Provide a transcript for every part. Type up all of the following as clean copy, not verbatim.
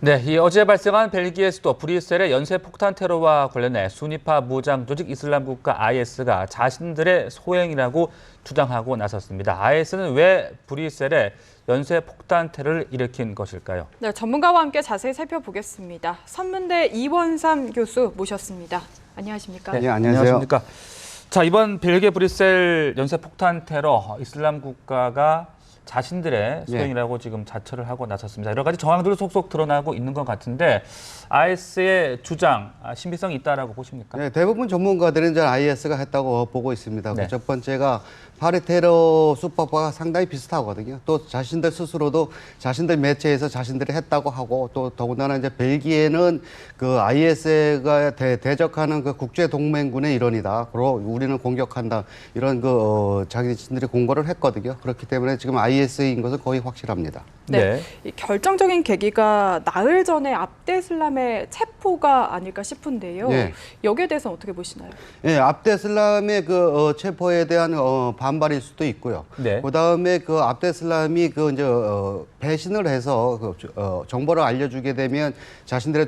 네, 이 어제 발생한 벨기에 수도 브뤼셀의 연쇄 폭탄 테러와 관련해 순위파 무장 조직 이슬람 국가 IS가 자신들의 소행이라고 주장하고 나섰습니다. IS는 왜 브뤼셀에 연쇄 폭탄 테러를 일으킨 것일까요? 네, 전문가와 함께 자세히 살펴보겠습니다. 선문대 이원삼 교수 모셨습니다. 안녕하십니까? 네, 안녕하세요. 안녕하십니까? 자, 이번 벨기에 브뤼셀 연쇄 폭탄 테러, 이슬람 국가가 자신들의 소행이라고 지금 자처를 하고 나섰습니다. 여러 가지 정황들이 속속 드러나고 있는 것 같은데 IS의 주장, 신빙성이 있다라고 보십니까? 네, 대부분 전문가들은 이제 IS가 했다고 보고 있습니다. 네. 첫 번째가 파리 테러 수법과 상당히 비슷하거든요. 또 자신들 스스로도 자신들 매체에서 자신들이 했다고 하고 또 더군다나 이제 벨기에는 그 IS가 대적하는 그 국제 동맹군의 일원이다. 그리고 우리는 공격한다. 이런 자기들이 공고를 했거든요. 그렇기 때문에 지금 IS인 것은 거의 확실합니다. 네. 이 결정적인 계기가 나흘 전에 압데슬람의 체포가 아닐까 싶은데요. 네. 여기에 대해서는 어떻게 보시나요? 예, 압데슬람의 체포에 대한 반발일 수도 있고요. 네. 그다음에 압데슬람이 배신을 해서 정보를 알려주게 되면 자신들의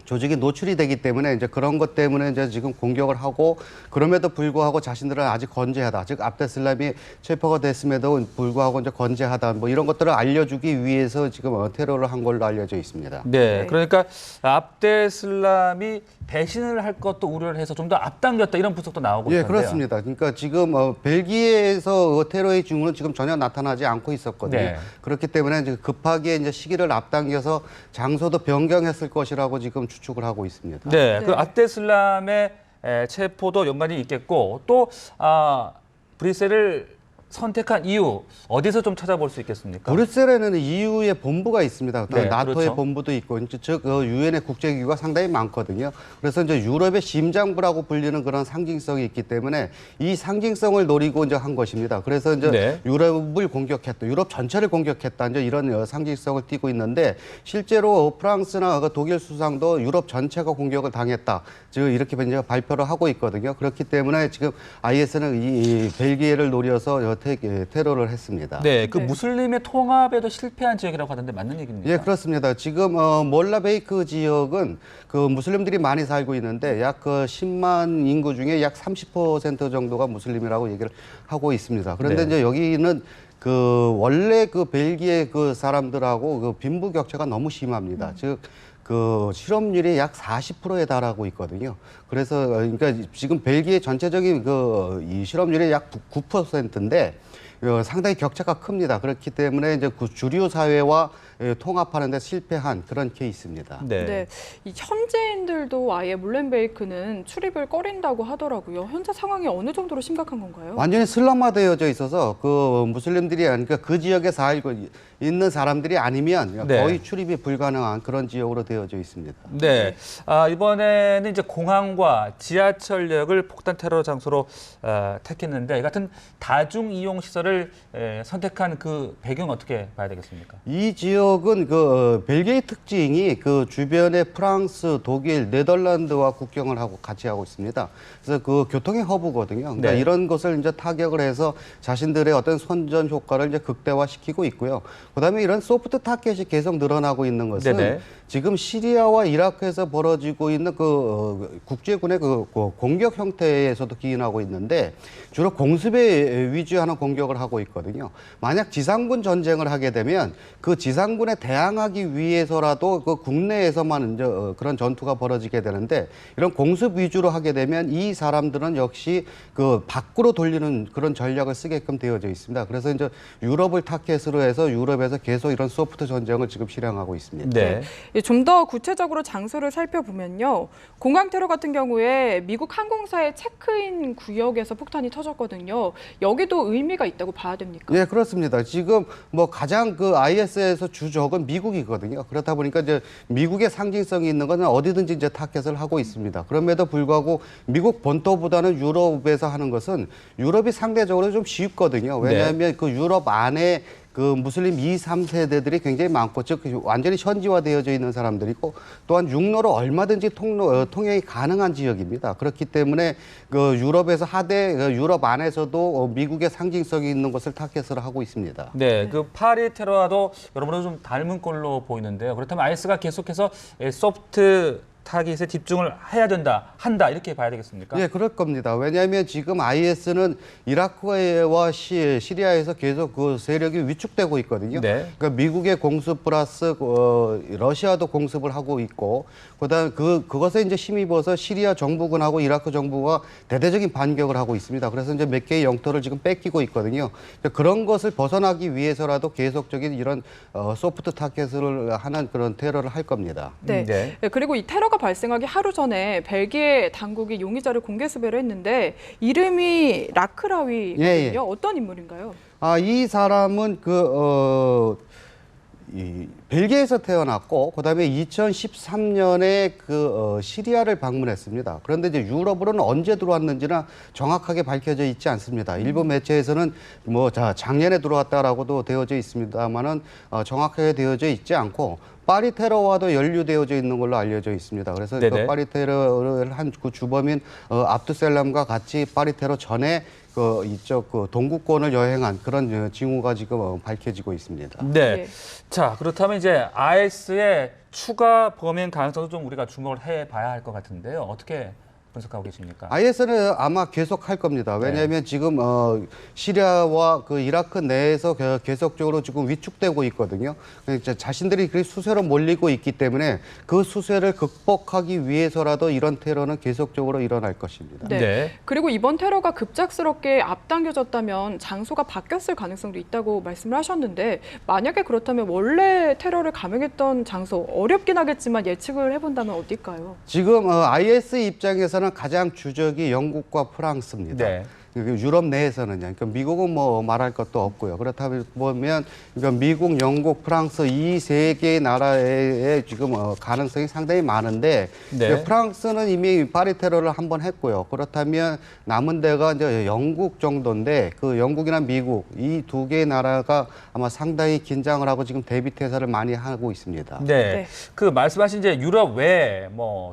조직이 노출이 되기 때문에 이제 그런 것 때문에 이제 지금 공격을 하고 그럼에도 불구하고 자신들은 아직 건재하다. 즉 압데슬람이 체포가 됐음에도 불구하고 이제 건재하다. 뭐 이런 것들을 알려주기 위해서 지금 테러를 한 걸로 알려져 있습니다. 네, 그러니까 압데슬람이 배신을 할 것도 우려를 해서 좀 더 앞당겼다 이런 분석도 나오고 예, 있던데요. 그렇습니다. 그러니까 지금 벨기에에서 테러의 징후는 지금 전혀 나타나지 않고 있었거든요. 네. 그렇기 때문에 이제 급하게 이제 시기를 앞당겨서 장소도 변경했을 것이라고 지금 추측을 하고 있습니다. 네, 네. 그 압데슬람의 체포도 연관이 있겠고 또 브뤼셀을 선택한 이유 어디서 좀 찾아볼 수 있겠습니까? 브뤼셀에는 EU의 본부가 있습니다. 네, 나토의 그렇죠. 본부도 있고, 즉 유엔의 국제기구가 상당히 많거든요. 그래서 이제 유럽의 심장부라고 불리는 그런 상징성이 있기 때문에 이 상징성을 노리고 이제 한 것입니다. 그래서 이제 네. 유럽을 공격했다, 유럽 전체를 공격했다, 이제 이런 상징성을 띠고 있는데 실제로 프랑스나 독일 수상도 유럽 전체가 공격을 당했다, 즉 이렇게 이제 발표를 하고 있거든요. 그렇기 때문에 지금 IS는 이 벨기에를 노려서 테러를 했습니다. 네, 그 네. 무슬림의 통합에도 실패한 지역이라고 하던데 맞는 얘기입니까? 예, 그렇습니다. 지금 몰라베이크 지역은 그 무슬림들이 많이 살고 있는데 약 10만 인구 중에 약 30% 정도가 무슬림이라고 얘기를 하고 있습니다. 그런데 네. 이제 여기는 원래 벨기에 사람들하고 빈부격차가 너무 심합니다. 즉 실업률이 약 40%에 달하고 있거든요. 그래서 그러니까 지금 벨기에 전체적인 이 실업률이 약 9%인데 상당히 격차가 큽니다. 그렇기 때문에 이제 주류 사회와 통합하는 데 실패한 그런 케이스입니다. 네. 네, 이 현지인들도 아예 몰렌베이크는 출입을 꺼린다고 하더라고요. 현재 상황이 어느 정도로 심각한 건가요? 완전히 슬럼화되어져 있어서 무슬림들이 그러니까 그 지역에 살고 있는 사람들이 아니면 네. 거의 출입이 불가능한 그런 지역으로 되어져 있습니다. 네. 이번에는 이제 공항과 지하철역을 폭탄 테러 장소로 택했는데 이 같은 다중 이용 시설을 선택한 그 배경 어떻게 봐야 되겠습니까? 이 지역은 벨기에 특징이 주변에 프랑스, 독일, 네덜란드와 국경을 같이 하고 있습니다. 그래서 교통의 허브거든요. 그러니까 네. 이런 것을 이제 타격을 해서 자신들의 어떤 선전 효과를 이제 극대화시키고 있고요. 그다음에 이런 소프트 타켓이 계속 늘어나고 있는 것은 네네. 지금 시리아와 이라크에서 벌어지고 있는 국제군의 공격 형태에서도 기인하고 있는데 주로 공습에 위주하는 공격을 하고 있거든요. 만약 지상군 전쟁을 하게 되면 그 지상군에 대항하기 위해서라도 국내에서만 이제 그런 전투가 벌어지게 되는데 이런 공습 위주로 하게 되면 이 사람들은 역시 밖으로 돌리는 그런 전략을 쓰게끔 되어져 있습니다. 그래서 이제 유럽을 타켓으로 해서 유럽에서 계속 이런 소프트 전쟁을 지금 실행하고 있습니다. 네. 좀 더 구체적으로 장소를 살펴보면요. 공항 테러 같은 경우에 미국 항공사의 체크인 구역에서 폭탄이 터졌거든요. 여기도 의미가 있다고 봐야 됩니까? 네, 그렇습니다. 지금 가장 IS에서 주적은 미국이거든요. 그렇다 보니까 이제 미국의 상징성이 있는 것은 어디든지 이제 타켓을 하고 있습니다. 그럼에도 불구하고 미국 본토보다는 유럽에서 하는 것은 유럽이 상대적으로 좀 쉽거든요. 왜냐하면 유럽 안에 그 무슬림 2, 3세대들이 굉장히 많고 즉 완전히 현지화되어져 있는 사람들이고 또한 육로로 얼마든지 통행이 가능한 지역입니다. 그렇기 때문에 그 유럽에서 하대 유럽 안에서도 미국의 상징성이 있는 것을 타겟으로 하고 있습니다. 네, 그 파리 테러와도 여러모로 좀 닮은 꼴로 보이는데요. 그렇다면 IS가 계속해서 소프트 타깃에 집중을 해야 한다 이렇게 봐야 되겠습니까? 네, 그럴 겁니다. 왜냐하면 지금 IS는 이라크와 시리아에서 계속 그 세력이 위축되고 있거든요. 네. 그러니까 미국의 공습 플러스 러시아도 공습을 하고 있고, 그다음 그것에 이제 힘입어서 시리아 정부군하고 이라크 정부가 대대적인 반격을 하고 있습니다. 그래서 이제 몇 개의 영토를 지금 뺏기고 있거든요. 그런 것을 벗어나기 위해서라도 계속적인 이런 소프트 타겟을 하는 그런 테러를 할 겁니다. 네. 네. 네, 그리고 이 테러가 발생하기 하루 전에 벨기에 당국이 용의자를 공개 수배를 했는데 이름이 라크라위거든요. 예, 예. 어떤 인물인가요? 이 사람은 이 벨기에에서 태어났고 그다음에 2013년에 시리아를 방문했습니다. 그런데 이제 유럽으로는 언제 들어왔는지는 정확하게 밝혀져 있지 않습니다. 일부 매체에서는 작년에 들어왔다라고도 되어져 있습니다만은 정확하게 되어져 있지 않고 파리 테러와도 연루되어져 있는 걸로 알려져 있습니다. 그래서 그 파리 테러를 한 그 주범인 압두셀람과 같이 파리 테러 전에 이쪽 동구권을 여행한 그런 징후가 지금 밝혀지고 있습니다. 네. 네. 자, 그렇다면 이제 IS의 추가 범행 가능성도 좀 우리가 주목을 해봐야 할 것 같은데요. 어떻게 분석하고 계십니까? IS는 아마 계속 할 겁니다. 왜냐하면 지금 시리아와 그 이라크 내에서 계속적으로 지금 위축되고 있거든요. 그러니까 자신들이 그 수세로 몰리고 있기 때문에 그 수세를 극복하기 위해서라도 이런 테러는 계속적으로 일어날 것입니다. 네. 네. 그리고 이번 테러가 급작스럽게 앞당겨졌다면 장소가 바뀌었을 가능성도 있다고 말씀을 하셨는데 만약에 그렇다면 원래 테러를 감행했던 장소 어렵긴 하겠지만 예측을 해본다면 어딜까요? 지금 IS 입장에서는 가장 주적이 영국과 프랑스입니다. 네. 유럽 내에서는요. 그러니까 미국은 뭐 말할 것도 없고요. 그렇다 보면 그러니까 미국, 영국, 프랑스 이 세 개의 나라의 지금 가능성이 상당히 많은데 네. 프랑스는 이미 파리 테러를 한번 했고요. 그렇다면 남은 데가 이제 영국 정도인데 그 영국이나 미국 이 두 개의 나라가 아마 상당히 긴장을 하고 지금 대비 태세를 많이 하고 있습니다. 네. 네. 그 말씀하신 이제 유럽 외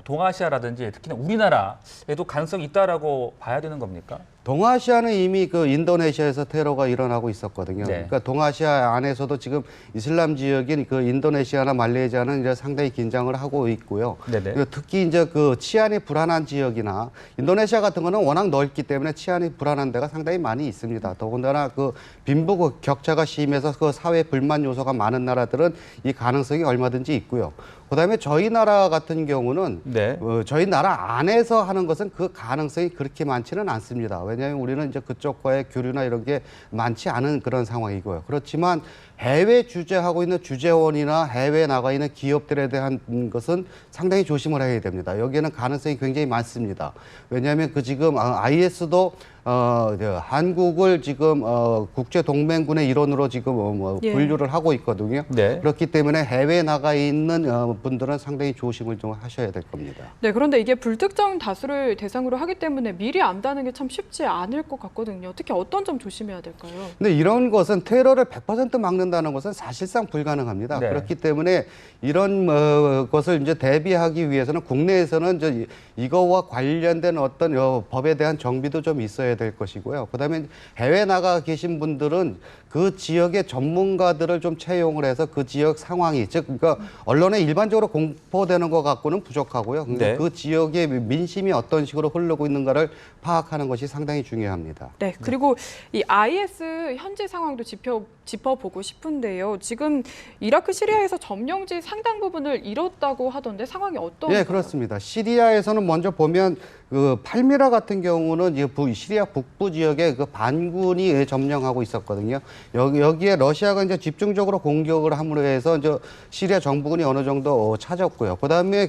동아시아라든지 특히나 우리나라에도 가능성이 있다라고 봐야 되는 겁니까? 동아시아는 이미 그 인도네시아에서 테러가 일어나고 있었거든요. 네. 그러니까 동아시아 안에서도 지금 이슬람 지역인 그 인도네시아나 말레이시아는 이제 상당히 긴장을 하고 있고요. 네네. 특히 이제 그 치안이 불안한 지역이나 인도네시아 같은 거는 워낙 넓기 때문에 치안이 불안한 데가 상당히 많이 있습니다. 더군다나 그 빈부 격차가 심해서 그 사회 불만 요소가 많은 나라들은 이 가능성이 얼마든지 있고요. 그다음에 저희 나라 같은 경우는 네. 저희 나라 안에서 하는 것은 그 가능성이 그렇게 많지는 않습니다. 왜냐하면 우리는 이제 그쪽과의 교류나 이런 게 많지 않은 그런 상황이고요. 그렇지만 해외 주재하고 있는 주재원이나 해외에 나가 있는 기업들에 대한 것은 상당히 조심을 해야 됩니다. 여기에는 가능성이 굉장히 많습니다. 왜냐하면 지금 IS도 한국을 지금 국제 동맹군의 일원으로 지금 분류를 하고 있거든요. 네. 그렇기 때문에 해외에 나가 있는 분들은 상당히 조심을 좀 하셔야 될 겁니다. 네, 그런데 이게 불특정 다수를 대상으로 하기 때문에 미리 안다는 게 참 쉽지 않을 것 같거든요. 특히 어떤 점 조심해야 될까요? 근데 이런 것은 테러를 100% 막는다는 것은 사실상 불가능합니다. 네. 그렇기 때문에 이런 것을 이제 대비하기 위해서는 국내에서는 이제 이거와 관련된 어떤 법에 대한 정비도 좀 있어야 될 것이고요. 그다음에 해외 나가 계신 분들은 그 지역의 전문가들을 좀 채용을 해서 그 지역 상황이 그러니까 언론에 일반적으로 공포되는 것 갖고는 부족하고요. 네. 그 지역의 민심이 어떤 식으로 흐르고 있는가를 파악하는 것이 상당히 중요합니다. 네, 그리고 이 IS 현지 상황도 짚어보고 싶은데요. 지금 이라크, 시리아에서 점령지 상당 부분을 잃었다고 하던데 상황이 어떤가요? 네, 그렇습니다. 시리아에서는 먼저 보면 그 팔미라 같은 경우는 이제 시리아 북부 지역에 그 반군이 점령하고 있었거든요. 여기에 러시아가 이제 집중적으로 공격을 함으로 해서 이제 시리아 정부군이 어느 정도 찾았고요. 그다음에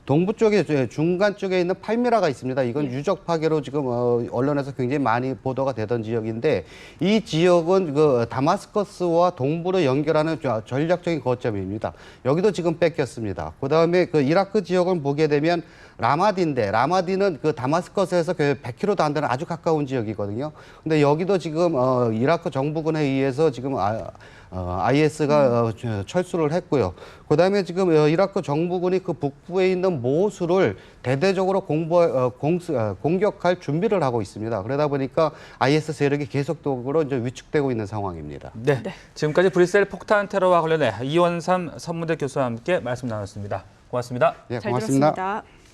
동부 쪽에 중간 쪽에 있는 팔미라가 있습니다. 이건 유적 파괴로 지금 언론에서 굉장히 많이 보도가 되던 지역인데 이 지역은 그 다마스커스와 동부를 연결하는 전략적인 거점입니다. 여기도 지금 뺏겼습니다. 그다음에 그 이라크 지역을 보게 되면 라마디인데 라마디는 그 다마스커스에서 100km도 안 되는 아주 가까운 지역이거든요. 근데 여기도 지금 이라크 정부군에 의해서 지금 IS가 철수를 했고요. 그다음에 지금 이라크 정부군이 그 북부에 있는 모수를 대대적으로 공격할 준비를 하고 있습니다. 그러다 보니까 IS 세력이 계속적으로 이제 위축되고 있는 상황입니다. 네. 지금까지 브뤼셀 폭탄 테러와 관련해 이원삼 선무대 교수와 함께 말씀 나눴습니다. 고맙습니다. 네, 잘 고맙습니다. 들었습니다.